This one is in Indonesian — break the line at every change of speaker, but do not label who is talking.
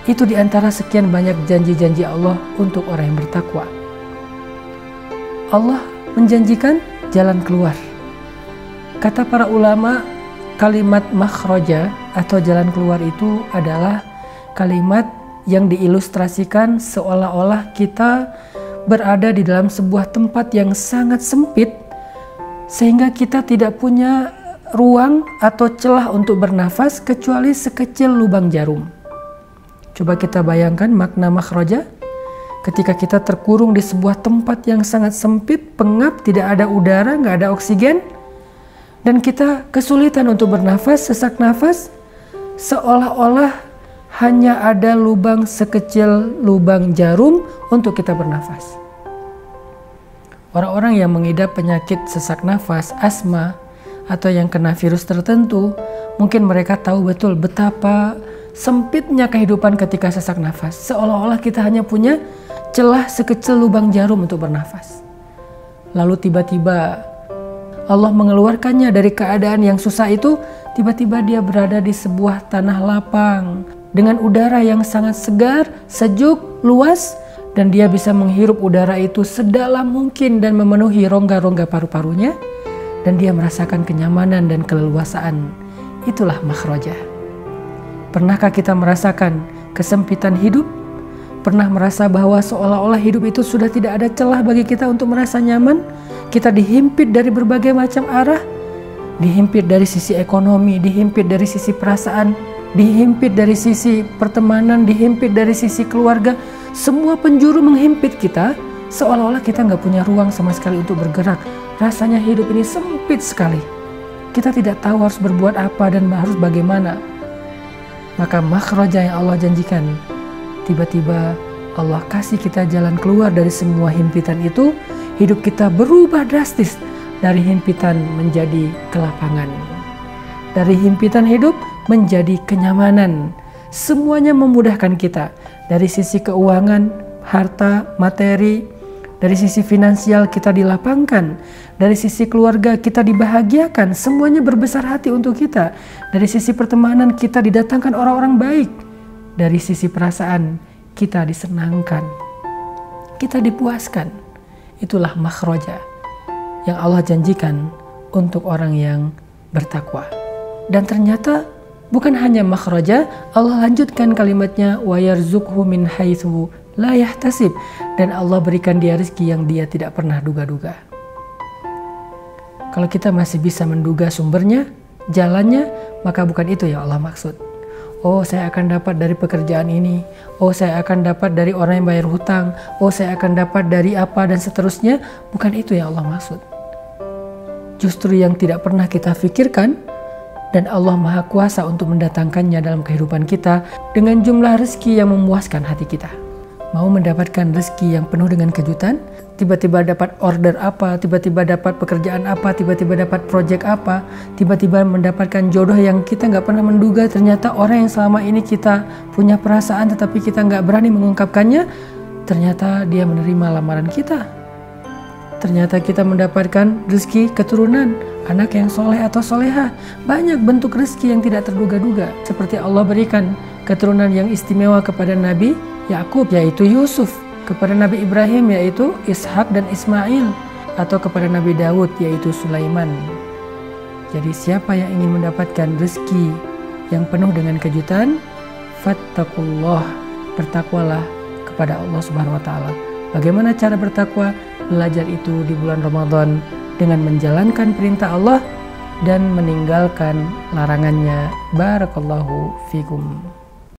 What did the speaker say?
Itu di antara sekian banyak janji-janji Allah untuk orang yang bertakwa. Allah menjanjikan jalan keluar. Kata para ulama, kalimat makhraja atau jalan keluar itu adalah kalimat yang diilustrasikan seolah-olah kita berada di dalam sebuah tempat yang sangat sempit sehingga kita tidak punya ruang atau celah untuk bernafas kecuali sekecil lubang jarum. Coba kita bayangkan makna makhraja. Ketika kita terkurung di sebuah tempat yang sangat sempit, pengap, tidak ada udara, nggak ada oksigen, dan kita kesulitan untuk bernafas, sesak nafas, seolah-olah hanya ada lubang sekecil lubang jarum untuk kita bernafas. Orang-orang yang mengidap penyakit sesak nafas, asma, atau yang kena virus tertentu, mungkin mereka tahu betul betapa sempitnya kehidupan ketika sesak nafas. Seolah-olah kita hanya punya celah sekecil lubang jarum untuk bernafas. Lalu tiba-tiba Allah mengeluarkannya dari keadaan yang susah itu. Tiba-tiba dia berada di sebuah tanah lapang dengan udara yang sangat segar, sejuk, luas, dan dia bisa menghirup udara itu sedalam mungkin dan memenuhi rongga-rongga paru-parunya, dan dia merasakan kenyamanan dan keleluasaan. Itulah makhraja. Pernahkah kita merasakan kesempitan hidup? Pernah merasa bahwa seolah-olah hidup itu sudah tidak ada celah bagi kita untuk merasa nyaman? Kita dihimpit dari berbagai macam arah, dihimpit dari sisi ekonomi, dihimpit dari sisi perasaan, dihimpit dari sisi pertemanan, dihimpit dari sisi keluarga. Semua penjuru menghimpit kita, seolah-olah kita nggak punya ruang sama sekali untuk bergerak. Rasanya hidup ini sempit sekali. Kita tidak tahu harus berbuat apa dan harus bagaimana. Maka makhraja yang Allah janjikan, tiba-tiba Allah kasih kita jalan keluar dari semua himpitan itu. Hidup kita berubah drastis dari himpitan menjadi kelapangan, dari himpitan hidup menjadi kenyamanan. Semuanya memudahkan kita dari sisi keuangan, harta, materi. Dari sisi finansial kita dilapangkan, dari sisi keluarga kita dibahagiakan, semuanya berbesar hati untuk kita. Dari sisi pertemanan kita didatangkan orang-orang baik. Dari sisi perasaan kita disenangkan, kita dipuaskan. Itulah makhraja yang Allah janjikan untuk orang yang bertakwa. Dan ternyata bukan hanya makhraja, Allah lanjutkan kalimatnya, wa yarzuqhu min haitsu la yahtasib, dan Allah berikan dia rezeki yang dia tidak pernah duga-duga. Kalau kita masih bisa menduga sumbernya, jalannya, maka bukan itu yang Allah maksud. Oh, saya akan dapat dari pekerjaan ini. Oh, saya akan dapat dari orang yang bayar hutang. Oh, saya akan dapat dari apa dan seterusnya. Bukan itu yang Allah maksud. Justru yang tidak pernah kita pikirkan, dan Allah Maha Kuasa untuk mendatangkannya dalam kehidupan kita dengan jumlah rezeki yang memuaskan hati kita. Mau mendapatkan rezeki yang penuh dengan kejutan, tiba-tiba dapat order apa, tiba-tiba dapat pekerjaan apa, tiba-tiba dapat project apa, tiba-tiba mendapatkan jodoh yang kita nggak pernah menduga. Ternyata orang yang selama ini kita punya perasaan tetapi kita nggak berani mengungkapkannya, ternyata dia menerima lamaran kita. Ternyata kita mendapatkan rezeki keturunan, anak yang soleh atau soleha. Banyak bentuk rezeki yang tidak terduga-duga. Seperti Allah berikan keturunan yang istimewa kepada Nabi Yakub, yaitu Yusuf, kepada Nabi Ibrahim, yaitu Ishak dan Ismail, atau kepada Nabi Daud, yaitu Sulaiman. Jadi siapa yang ingin mendapatkan rezeki yang penuh dengan kejutan, fattaqullah, bertakwalah kepada Allah Subhanahu wa taala. Bagaimana cara bertakwa? Belajar itu di bulan Ramadan dengan menjalankan perintah Allah dan meninggalkan larangannya. Barakallahu fikum.